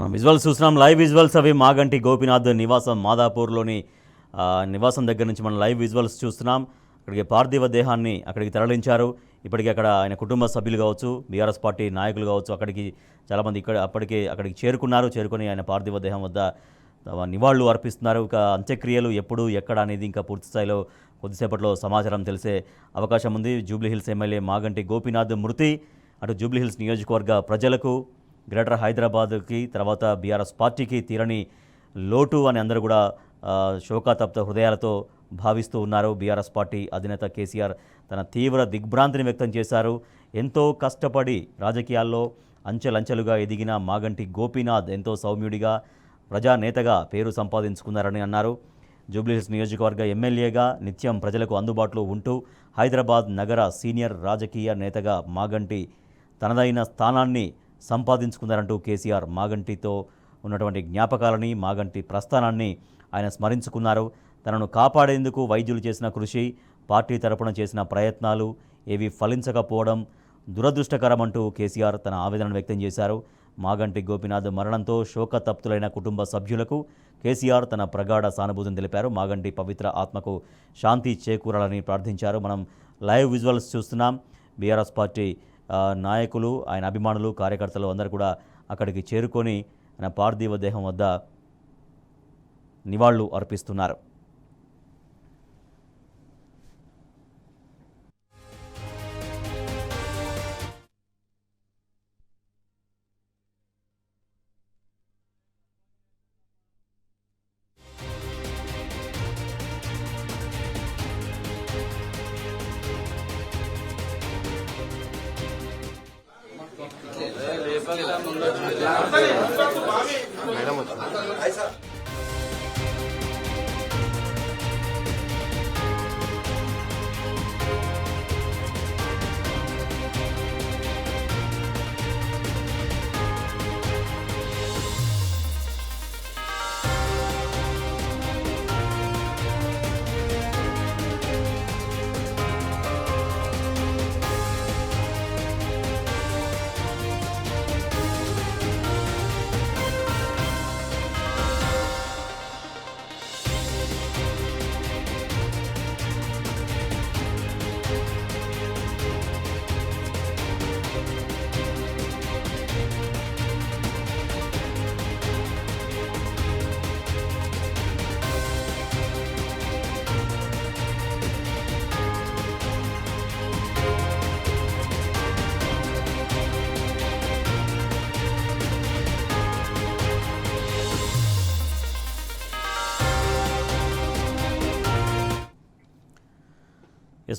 మనం విజువల్స్ చూస్తున్నాం. Live visuals అవి మాగంటి గోపీనాథ్ నివాసం మాదాపూర్లోని నివాసం దగ్గర నుంచి మనం లైవ్ విజువల్స్ చూస్తున్నాం. అక్కడికి పార్థివ దేహాన్ని అక్కడికి తరలించారు. ఇప్పటికీ అక్కడ ఆయన కుటుంబ సభ్యులు కావచ్చు, బీఆర్ఎస్ పార్టీ నాయకులు కావచ్చు, అక్కడికి చాలామంది అక్కడికి చేరుకొని ఆయన పార్థివ దేహం వద్ద నివాళులు అర్పిస్తున్నారు. ఇక అంత్యక్రియలు ఎప్పుడు ఎక్కడ అనేది ఇంకా పూర్తి స్థాయిలో కొద్దిసేపట్లో సమాచారం తెలిసే అవకాశం ఉంది. జూబ్లీహిల్స్ ఎమ్మెల్యే మాగంటి గోపీనాథ్ మృతి అటు జూబ్లీహిల్స్ నియోజకవర్గ ప్రజలకు, గ్రేటర్ హైదరాబాద్కి, తర్వాత బీఆర్ఎస్ పార్టీకి తీరని లోటు అని అందరూ కూడా శోకాతప్త హృదయాలతో భావిస్తూ ఉన్నారు. బీఆర్ఎస్ పార్టీ అధినేత కేసీఆర్ తన తీవ్ర దిగ్భ్రాంతిని వ్యక్తం చేశారు. ఎంతో కష్టపడి రాజకీయాల్లో అంచెలంచెలుగా ఎదిగిన మాగంటి గోపీనాథ్ ఎంతో సౌమ్యుడిగా, ప్రజానేతగా పేరు సంపాదించుకున్నారని అన్నారు. జూబ్లీహిల్స్ నియోజకవర్గ ఎమ్మెల్యేగా నిత్యం ప్రజలకు అందుబాటులో ఉంటూ హైదరాబాద్ నగర సీనియర్ రాజకీయ నేతగా మాగంటి తనదైన స్థానాన్ని సంపాదించుకున్నారంటూ కేసీఆర్ మాగంటితో ఉన్నటువంటి జ్ఞాపకాలని, మాగంటి ప్రస్థానాన్ని ఆయన స్మరించుకున్నారు. తనను కాపాడేందుకు వైద్యులు చేసిన కృషి, పార్టీ తరపున చేసిన ప్రయత్నాలు ఏవి ఫలించకపోవడం దురదృష్టకరమంటూ కేసీఆర్ తన ఆవేదన వ్యక్తం చేశారు. మాగంటి గోపీనాథ్ మరణంతో శోకతప్తులైన కుటుంబ సభ్యులకు కేసీఆర్ తన ప్రగాఢ సానుభూతిని తెలిపారు. మాగంటి పవిత్ర ఆత్మకు శాంతి చేకూరాలని ప్రార్థించారు. మనం లైవ్ విజువల్స్ చూస్తున్నాం. బీఆర్ఎస్ పార్టీ నాయకులు, ఆయన అభిమానులు, కార్యకర్తలు అందరూ కూడా అక్కడికి చేరుకొని ఆయన పార్థివ దేహం వద్ద నివాళులు అర్పిస్తున్నారు.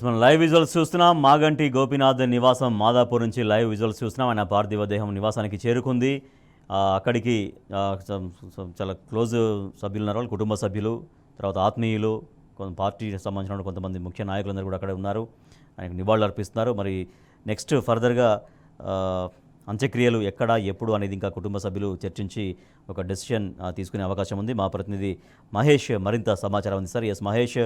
మనం లైవ్ విజువల్స్ చూస్తున్నాం. మాగంటి గోపీనాథ్ నివాసం మాదాపూర్ నుంచి లైవ్ విజువల్స్ చూస్తున్నాం. ఆయన పార్థివ దేహం నివాసానికి చేరుకుంది. అక్కడికి చాలా క్లోజ్ సభ్యులు ఉన్నారు, కుటుంబ సభ్యులు, తర్వాత ఆత్మీయులు, పార్టీకి సంబంధించిన కొంతమంది ముఖ్య నాయకులందరూ కూడా అక్కడే ఉన్నారు. ఆయనకు నివాళులు అర్పిస్తున్నారు. మరి నెక్స్ట్ ఫర్దర్గా అంత్యక్రియలు ఎక్కడ ఎప్పుడు అనేది ఇంకా కుటుంబ సభ్యులు చర్చించి ఒక డెసిషన్ తీసుకునే అవకాశం ఉంది. మా ప్రతినిధి మహేష్ మరింత సమాచారం అందిస్తారు. ఎస్ మహేష్,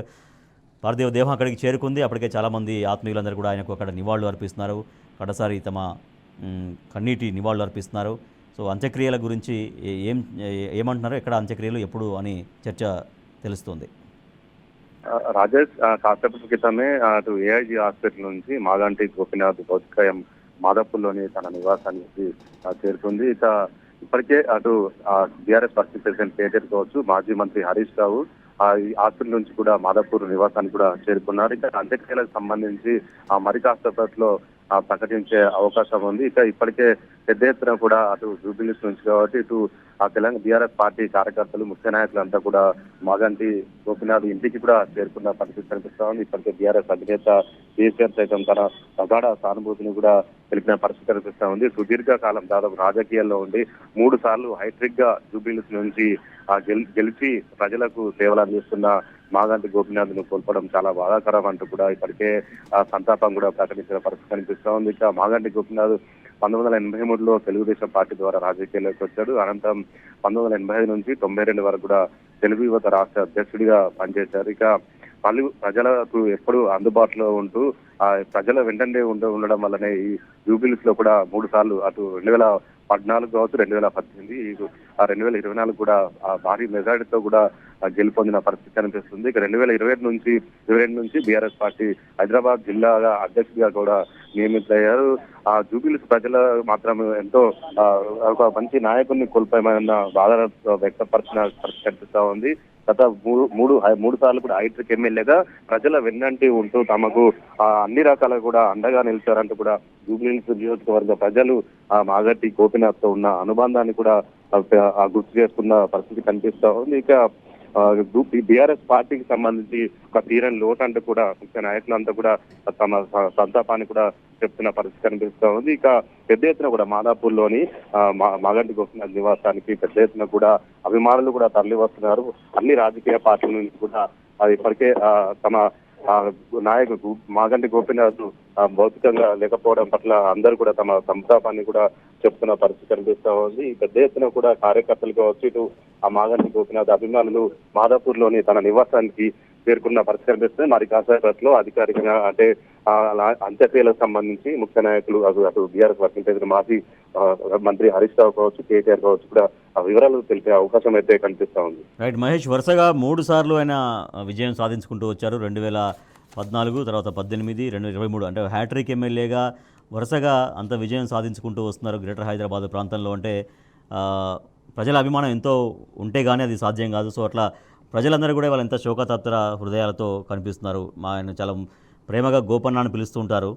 పార్థివ దేహం అక్కడికి చేరుకుంది. అప్పటికే చాలామంది ఆత్మీయులందరూ కూడా ఆయనకు అక్కడ నివాళులు అర్పిస్తున్నారు. కడసారి తమ కన్నీటి నివాళులు అర్పిస్తున్నారు. సో అంత్యక్రియల గురించి ఏమంటున్నారు, ఎక్కడ అంత్యక్రియలు ఎప్పుడు అని చర్చ తెలుస్తుంది. రాజేష్, కాసేపటి క్రితమే అటు ఏఐజీ హాస్పిటల్ నుంచి మాగంటి గోపీనాథ్ భౌతికయం మాదాపూర్లోని తన నివాసానికి చేరుకుంది. ఇక ఇప్పటికే అటు బీఆర్ఎస్ వర్కింగ్ ప్రెసిడెంట్ కేటీఆర్ కావచ్చు, మాజీ మంత్రి హరీష్ రావు హాస్పిటల్ నుంచి కూడా మాదాపూర్ నివాసానికి కూడా చేరుకున్నారు. ఇక అంత్యక్రియలకు సంబంధించి మరి కాసేపట్లో ప్రకటించే అవకాశం ఉంది. ఇక ఇప్పటికే పెద్ద ఎత్తున కూడా అటు జూబ్లీహిల్స్ నుంచి కాబట్టి ఇటు తెలంగాణ బీఆర్ఎస్ పార్టీ కార్యకర్తలు, ముఖ్య నాయకులు అంతా కూడా మాగంటి గోపీనాథ్ ఇంటికి కూడా చేరుకున్న పరిస్థితి కనిపిస్తా ఉంది. ఇప్పటికే బీఆర్ఎస్ అధినేత కేసీఆర్ సైతం తన ప్రగాఢ సానుభూతిని కూడా తెలిపిన పరిస్థితి కనిపిస్తా ఉంది. సుదీర్ఘ కాలం దాదాపు రాజకీయాల్లో ఉండి 3 సార్లు హైట్రిక్ గా జూబ్లీహిల్స్ నుంచి గెలిచి ప్రజలకు సేవలు అందిస్తున్న మాగంటి గోపీనాథ్ ను కోల్పోవడం చాలా బాధాకరం అంటూ కూడా ఇప్పటికే సంతాపం కూడా ప్రకటించిన పరిస్థితి కనిపిస్తా ఉంది. ఇక మాగంటి గోపీనాథ్ 1983లో తెలుగుదేశం పార్టీ ద్వారా రాజకీయాల్లోకి వచ్చాడు. అనంతరం 1985 నుంచి 92 వరకు కూడా తెలుగు యువత రాష్ట్ర అధ్యక్షుడిగా పనిచేశారు. ఇక పలు ప్రజలకు ఎప్పుడు అందుబాటులో ఉంటూ ప్రజల వెంటనే ఉండడం వల్లనే ఈ జూబ్లీహిల్స్ లో కూడా 3 సార్లు అటు 2014 కావచ్చు, 2018 2024 కూడా భారీ మెజారిటీతో కూడా గెలుపొందిన పరిస్థితి కనిపిస్తుంది. ఇక 2022 నుంచి బీఆర్ఎస్ పార్టీ హైదరాబాద్ జిల్లా అధ్యక్షుడిగా కూడా నియమితులయ్యారు. ఆ జూబిలీస్ ప్రజలు మాత్రం ఎంతో ఒక మంచి నాయకుడిని కోల్పోయామన్న బాధ వ్యక్తపరిచిన పరిస్థితి కనిపిస్తా ఉంది. గత మూడు సార్లు కూడా హైట్రిక్ ఎమ్మెల్యేగా ప్రజల వెన్నంటి ఉంటూ తమకు అన్ని రకాల కూడా అండగా నిలిచారంటూ కూడా జూబిలీహిల్స్ నియోజకవర్గ ప్రజలు మాగంటి గోపీనాథ్ తో ఉన్న అనుబంధాన్ని కూడా గుర్తు చేసుకున్న పరిస్థితి కనిపిస్తా ఉంది. ఇక బీఆర్ఎస్ పార్టీకి సంబంధించి ఒక తీరని లోటు అంటూ కూడా ముఖ్య నాయకులంతా కూడా తమ సంతాపాన్ని కూడా చెప్తున్న పరిస్థితి కనిపిస్తా ఉంది. ఇక పెద్ద ఎత్తున కూడా మాదాపూర్లోని మాగంటి గోపీనాథ్ నివాసానికి పెద్ద ఎత్తున కూడా అభిమానులు కూడా తరలి వస్తున్నారు. అన్ని రాజకీయ పార్టీల నుంచి కూడా ఇప్పటికే తమ నాయకుడు మాగంటి గోపీనాథ్ భౌతికంగా లేకపోవడం పట్ల అందరూ కూడా తమ సంతాపాన్ని కూడా చెప్తున్న పరిస్థితి కనిపిస్తా ఉంది. పెద్ద ఎత్తున కూడా కార్యకర్తలు కావచ్చు, ఇటు ఆ మాగంటి గోపీనాథ్ అభిమానులు మాదాపూర్లోని తన నివాసానికి చేరుకున్న పరిస్థితి కనిపిస్తుంది. మరి కాసేపట్లో అధికారికంగా అంటే అంత్యక్రియలకు సంబంధించి ముఖ్య నాయకులు అటు బీఆర్ఎస్ వర్కింగ్ ప్రెసిడెంట్ మాజీ మంత్రి హరీష్ రావు కావచ్చు, కేటీఆర్ కావచ్చు కూడా ఆ వివరాలు తెలిపే అవకాశం అయితే కనిపిస్తా ఉంది. రైట్ మహేష్, వరుసగా 3 సార్లు ఆయన విజయం సాధించుకుంటూ వచ్చారు. 2014, తర్వాత 18, 2023 అంటే హ్యాట్రిక్ ఎమ్మెల్యేగా వరుసగా అంత విజయం సాధించుకుంటూ వస్తున్నారు గ్రేటర్ హైదరాబాద్ ప్రాంతంలో. అంటే ప్రజల అభిమానం ఎంతో ఉంటే కానీ అది సాధ్యం కాదు. సో అట్లా ప్రజలందరూ కూడా వాళ్ళు ఎంత శోకతత్ర హృదయాలతో కనిపిస్తున్నారు. ఆయన చాలా ప్రేమగా గోపన్న అని పిలుస్తూ ఉంటారు.